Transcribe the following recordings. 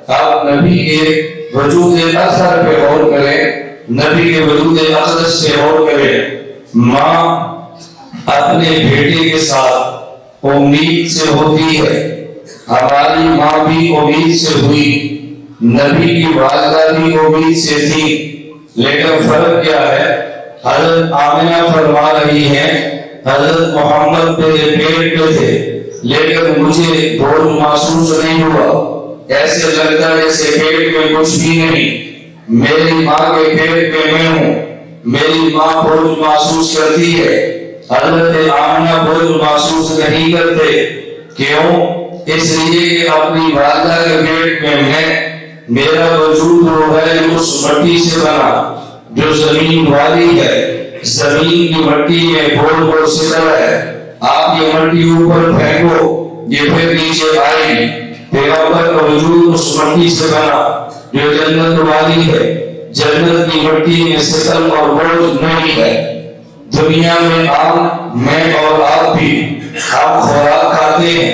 آپ نبی کے وجود اطہر پہ غور کریں، نبی کے وجود اقدس پہ غور کریں۔ ماں اپنے بیٹے کے ساتھ امید سے ہوتی ہے، ہماری ماں بھی امید سے ہوئی، نبی کی والدہ بھی امید سے تھی، لیکن فرق کیا ہے؟ حضرت آمنہ فرما رہی ہیں حضرت محمد میرے پیٹ میں تھے لیکن مجھے بوجھ محسوس نہیں ہوا، ایسے لگتا ہے جیسے پیٹ میں کچھ بھی نہیں، میری ماں کے پیٹ میں میں ہوں، میری ماں بوجھ محسوس کرتی ہے۔ حضرت آمنہ بوجھ محسوس نہیں کرتے، کیوں؟ اس لیے کہ اپنی والدہ کے پیٹ میں میرا وجود وہ ہے جو اس مٹی سے بنا جو زمین والی ہے، زمین کی مٹی میں گول گول ستر ہے، آپ یہ مٹی اوپر پھینکو یہ پھر نیچے آئے گی۔ پیغمبر کا وجود اس مٹی سے بنا جو جنت والی ہے، جنت کی مٹی میں ستر اور بوجھ نہیں ہے۔ دنیا میں آپ میں اور آپ بھی ہم خوراک کھاتے ہیں،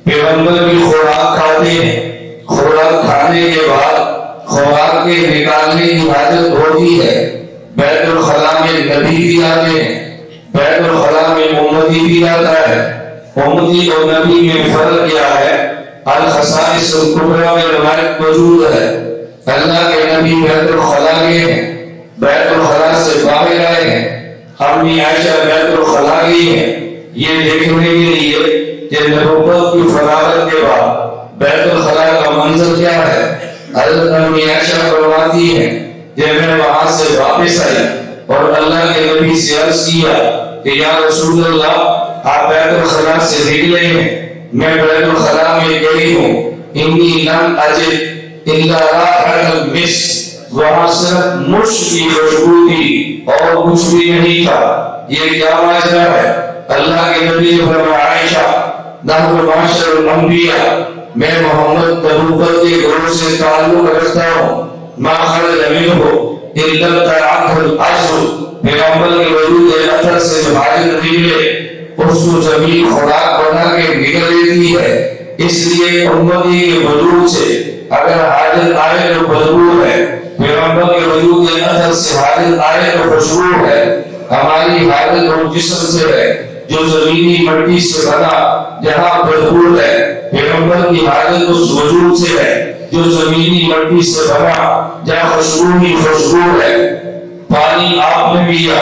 پیغمبر بھی خوراک کھاتے ہیں، خوراک کھانے کے بعد خوراک کے نکالنے کی حاجت ہوتی ہے، بیت الخلا میں نبی بھی آتے ہیں، بیت الخلا میں امتی بھی آتا ہے۔ امتی اور نبی میں فرق کیا ہے؟ الخصائص الکبریٰ میں روایت موجود ہے، اللہ کے نبی بیت الخلا گئے ہیں، بیت الخلا سے باہر آئے ہیں، امی عائشہ بیت الخلا گئی ہیں، یہ دیکھنے کے لیے کہ نبوت کی فراغت کے بعد بیت الخلا کا منظر کیا ہے۔ حضرت امی عائشہ فرماتی ہیں کہ میں وہاں سے واپس آئی اور اللہ کے نبی سے عرض کیا کہ یا رسول اللہ آپ بیت الخلا سے نکلے ہیں، میں بیت الخلا میں گئی ہوں، انی لم اجد الا رائحۃ المسک، وہاں صرف مشک کی خوشبو تھی اور کچھ بھی نہیں تھا، یہ کیا ماجرا ہے؟ اللہ کے نبی نے فرمایا عائشہ نحن معاشر الانبیاء، میں محمد نبوت کے گھروں سے تعلق رکھتا ہوں، ما خرج منہ الا ابتلعته الارض، پیغمبر کے وجود اطہر سے باہر نکلے اس کو زمین خوراک بنا کے نکل لیتی ہے۔ اس لیے امتی کے وجود سے اگر حاجت آئے تو بدبو ہے، پیغمبر کے وجود اطہر سے حاجت آئے تو خوشبو ہے۔ ہماری حاجت اس جسم سے ہے جو زمینی مٹی سے بنا جہاں بدبو ہے، پیغمبر کی حاجت اس وجود سے ہے جو زمینی مٹی سے بنا جہاں خوشبو ہی خوشبو ہے۔ پانی آپ نے پیا،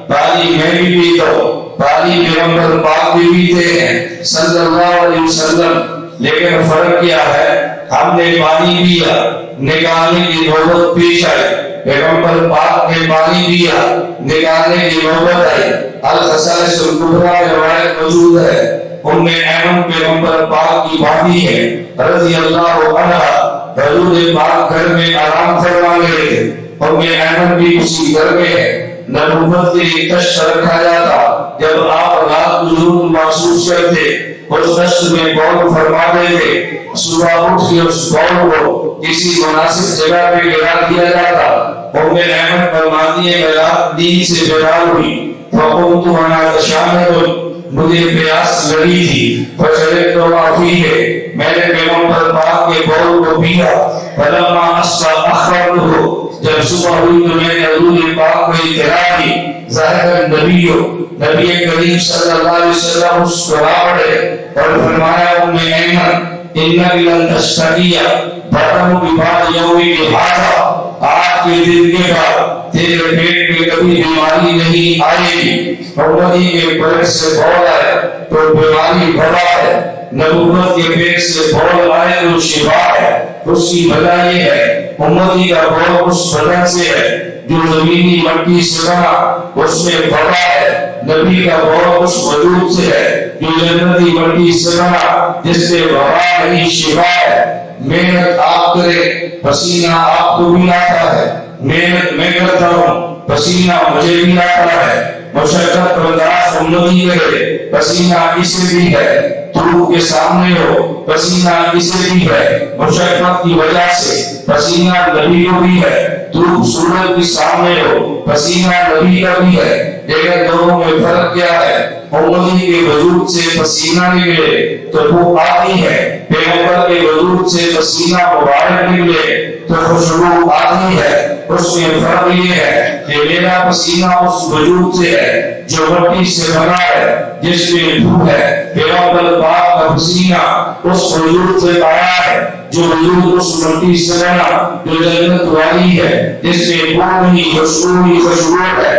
پانی میں بھی پیتا ہوں، پانی پیغمبر پاک بھی پیتے ہیں صلی اللہ علیہ وسلم، لیکن فرق کیا ہے؟ ہم نے پانی پیا، نکالنے کی نوبت پیش آئی، پیغمبر پاک نے پانی پیا، نکالنے کی نوبت آئی۔ الخصائص الکبریٰ میں روایت موجود ہے، ام ایمن پیغمبر پاک کی بھابی ہے رضی اللہ عنہا، حضور پاک گھر میں آرام فرما رہے تھے، ام ایمن بھی اسی گھر میں ہے، نبوت کے لیے کشت رکھا جاتا، جب آپ رات کو ضرور محسوس کرتے اس کشت میں بول فرماتے تھے، صبح اٹھ کے اس بول کو کسی مناسب جگہ پہ گرا دیا جاتا۔ ام ایمن فرماتی ہے رات نیند سے بیدار ہوئی، فقمت وانا تشاہد، مجھے پیاس لگی تھی، فشربت ما فیہ، میں نے پیغمبر پاک کے بول کو پیا، فلما اصبح اخبرته، جب صبح ہوئی تو میں نے حضور پاک کو اطلاع دی، ظاہر نبی کریم صلی اللہ علیہ وسلم اس کو آوڑے اور فرمایا ام ایمن انک لن تشتکی بطن ببعد یومی بہذا، آج کے دن کے بعد تیرے پیٹ میں کبھی بیماری نہیں آئے گی۔ امتی کے پیٹ سے بول آئے تو بیماری بڑا ہے، نبوت کے پیٹ سے بول آئے تو شفا ہے، اس کی وجہ یہ ہے امتی کا بول اس بدن سے ہے جو زمینی مٹی سے بنا، اس میں بڑا ہے، نبی کا بول اس وجود سے ہے جو جنتی مٹی سے بنا جس سے وبا نہیں شفا ہے۔ محنت آپ کرے پسینہ آپ کو بھی آتا ہے، محنت میں کرتا ہوں پسینہ مجھے بھی آتا ہے، مشقت برداشت امتی کرے پسینہ اسے بھی ہے، دھوپ کے سامنے ہو پسینہ اسے بھی ہے، مشقت کی وجہ سے پسینہ نبی کو بھی ہے، دھوپ سورج کے سامنے ہو پسینہ نبی کا بھی ہے، لیکن دونوں میں فرق کیا ہے؟ امتی کے وجود سے پسینہ نکلے تو وہ آتی ہے، پیغمبر کے وجود سے پسینہ مبارک نکلے تو خوشبو آتی ہے. اس میں فرق یہ ہے کہ میرا پسینہ اس وجود سے ہے جو مٹی سے بنا ہے جس میں بو ہے. پیغمبر پاک کا پسینہ اس وجود سے آیا ہے جو وجود اس مٹی سے بنا جو جنت والی ہے جس میں بو نہیں خوشبو ہے.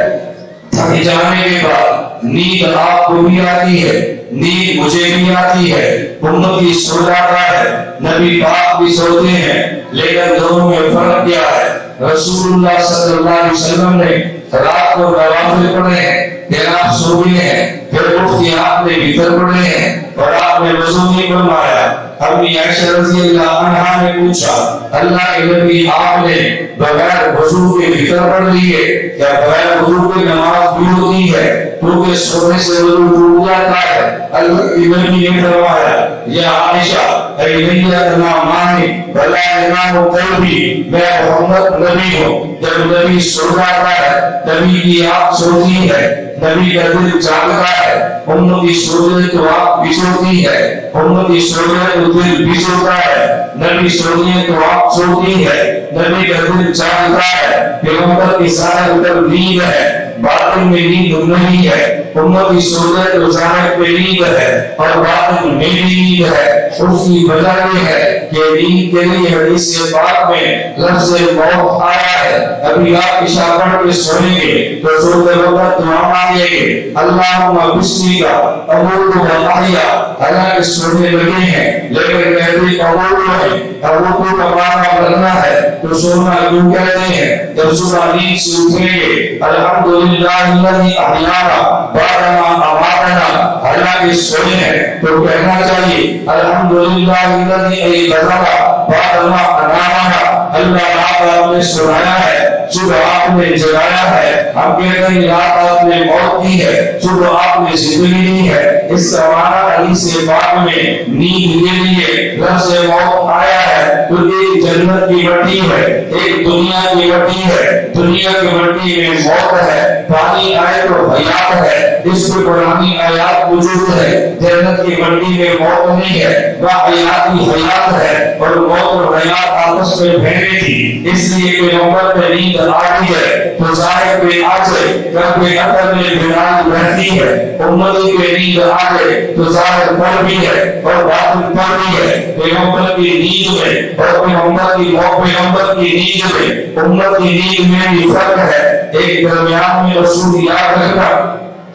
تھک جانے کے بعد نیند آپ کو بھی آتی ہے, نیند مجھے بھی آتی ہے. امتی سو جاتا ہے, نبی پاک بھی سوتے ہیں, لیکن دونوں میں فرق کیا ہے؟ رسول اللہ صلی اللہ علیہ وسلم نے رات کو نوافل پڑھے ہیں, پھر آپ سو گئے ہیں, پھر اٹھ کے آپ نے وتر پڑھے ہیں اور آپ نے وضو نہیں فرمایا. اپنی عائشہ رضی اللہ عنہا نے پوچھا, اللہ کے نبی آپ نے بغیر وضو کے وتر پڑھ لیے, کیا بغیر وضو کے نماز بھی ہوتی ہے؟ کیونکہ سونے سے وضو ٹوٹ جاتا ہے. اللہ کے نبی نے فرمایا, یا عائشہ اے نیا نامانی بلا نام قلبی, میں محمد نبی ہوں. جب نبی سو جاتا ہے نبی کی آنکھ سوتی ہے, نبی کا دل جاگتا ہے. امتی سو جائے تو آنکھ بھی سوتی ہے, امتی سو جائے تو دل بھی سوتا ہے. نبی سو جائے تو آنکھ سوتی ہے, نبی کا دل جاگتا ہے. پیغمبر کی سارے اندر نیند ہے, باطن میں نیند نہیں ہے. امتی سو جائے تو ظاہر پہ نیند ہے اور باطن میں بھی نیند ہے. اس کی وجہ یہ ہے کہ نیند کے لیے حدیث پاک میں لفظ موت آیا ہے. ابھی آپ عشاء پڑھ کے سوئیں گے تو سوتے وقت دعا مانگیں گے, اللہم بسمی کا امود و احیا. حالانکہ سونے لگے ہیں لیکن کہتے قبول ہے, قبول کا معنی کرنا ہے تو سونا کیوں کہتے ہیں؟ جب صبح نیند سے اٹھیں گے الحمدللہ الذی احیانا بعد ما اماتنا, حالانکہ سونے ہیں تو کہنا چاہیے الحمدللہ الذی ایقظنا بعد ما انامنا. اللہ آپ نے سنایا ہے, صبح آپ نے جگایا ہے. ہم کہتے ہیں رات آپ نے موت دی ہے, صبح آپ نے زندگی دی ہے. اس کا معنی حدیث پاک میں نیند کے لیے لفظ موت آیا ہے تو ایک جنت کی مٹی ہے, ایک دنیا کی مٹی ہے. دنیا کی مٹی میں موت ہے, پانی آئے تو حیات ہے, اس میں قرآنی آیات وجود ہے. جنت کی مٹی میں موت نہیں ہے, وہ حیاتی حیات ہے اور موت اور حیات آپس میں بہنے تھی. اس لیے پیغمبر پہ نیند آتی ہے تو ظاہر پہ آ جائے, قلب اندر میں بیداری رہتی ہے. امتی پہ نیند آ جائے تو ظاہر پر بھی ہے اور باطن پر بھی ہے. پیغمبر کی نیند میں اور پیغمبر کی موت, پیغمبر کی نیند میں امت کی نیند میں بھی فرق ہے. ایک درمیان میں اصول یاد رکھنا,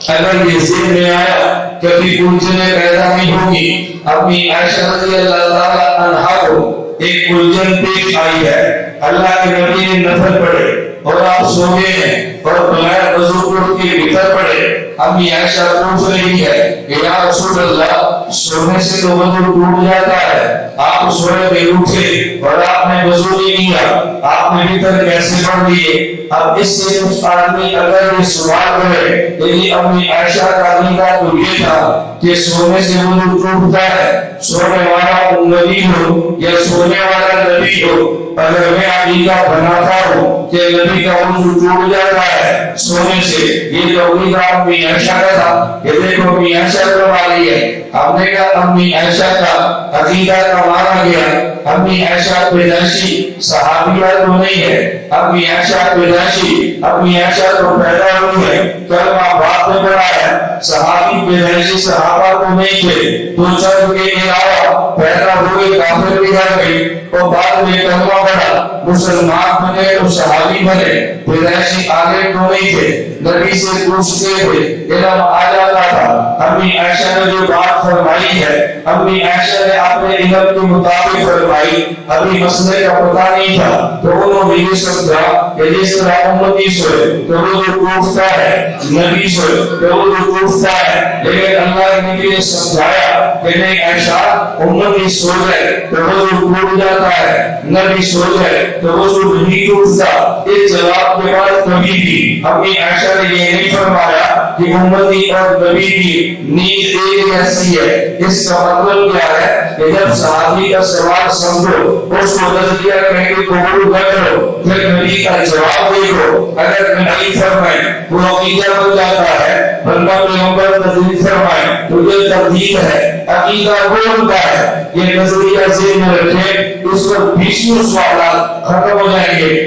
اگر یہ ذہن میں آیا کبھی الجھنیں پیدا نہیں ہوگی. اپنی عائشہ رضی اللہ تعالی عنہا کو ایک الجھن پیش آئی ہے. اللہ کے نبی نے نفل پڑھے اور آپ سو گئے ہیں اور بغیر وضو کے وتر پڑھے. امی عائشہ پوچھ رہی ہے کہ یا رسول اللہ, سونے سے تو وضو ٹوٹ جاتا ہے, آپ سونے پہ اٹھے اور آپ نے وضو نہیں کیا, آپ نے وتر کیسے پڑھ لیے؟ اب اس سے کچھ آدمی اگر یہ سوال کرے کہ امی عائشہ کا عقیدہ تو یہ تھا کہ سونے سے وضو ٹوٹتا ہے, سونے والا نبی ہو یا سونے والا نبی ہو, اگر میں عقیدہ بناتا ہوں کہ نبی کا وضو ٹوٹ جاتا ہے سونے سے, یہ تو عقیدہ امی عائشہ کا تھا. یہ دیکھو امی عائشہ کا والی ہے. ہم نے کہا امی عائشہ کا عقیدہ کا مارا گیا. امی عائشہ پیدائشی صحابیہ تو نہیں ہے, امی عائشہ پیدائشی, امی عائشہ تو پیدا ہوئی ہے, کلمہ بعد میں پڑھا ہے. صحابی پیدائشی صحابہ تو نہیں تھے, دو چند کے علاوہ پیدا ہوئے کافر بھی ہر گئی اور بعد میں کلمہ پڑھا, مسلمان بنے تو صحابی بنے. پیدائشی آگے تو نہیں تھے, نبی سے پوچھتے تھے, علم آ جاتا تھا. امی عائشہ نے جو بات فرمائی ہے, امی عائشہ نے اپنے علم کے مطابق فرمائی. ابھی مسئلے کا پتہ نہیں تھا تو انہوں نے یہ سمجھا کہ جس طرح امتی سوئے تو وہ جو ٹوٹتا ہے, نبی سوئے تو وہ جو ٹوٹتا ہے. لیکن اللہ کے نبی نے سمجھایا کہ نہیں عائشہ, امتی سو جائے تو وہ جو ٹوٹ جاتا ہے, نبی سو جائے تو وہ جو نہیں ٹوٹتا. اس جواب کے بعد کبھی بھی اپنی عائشہ نے یہ نہیں فرمایا کہ امتی اور نبی کی نیت ایک ایسی ہے، اس کا مطلب کیا ہے کہ جب صحابی کا سوال سمجھو، اس کو تجزیہ کر کے قبول کرو، پھر نبی کا جواب دیکھو، اگر نبی فرمائے وہ عقیدہ بن جاتا ہے، بندہ پیغمبر تجدید فرمائے تو یہ تردید ہے، عقیدہ وہ ہوتا ہے۔ یہ نظریہ ذہن میں رکھیں، اس پر 20 سوالات ختم ہو جائیں گے۔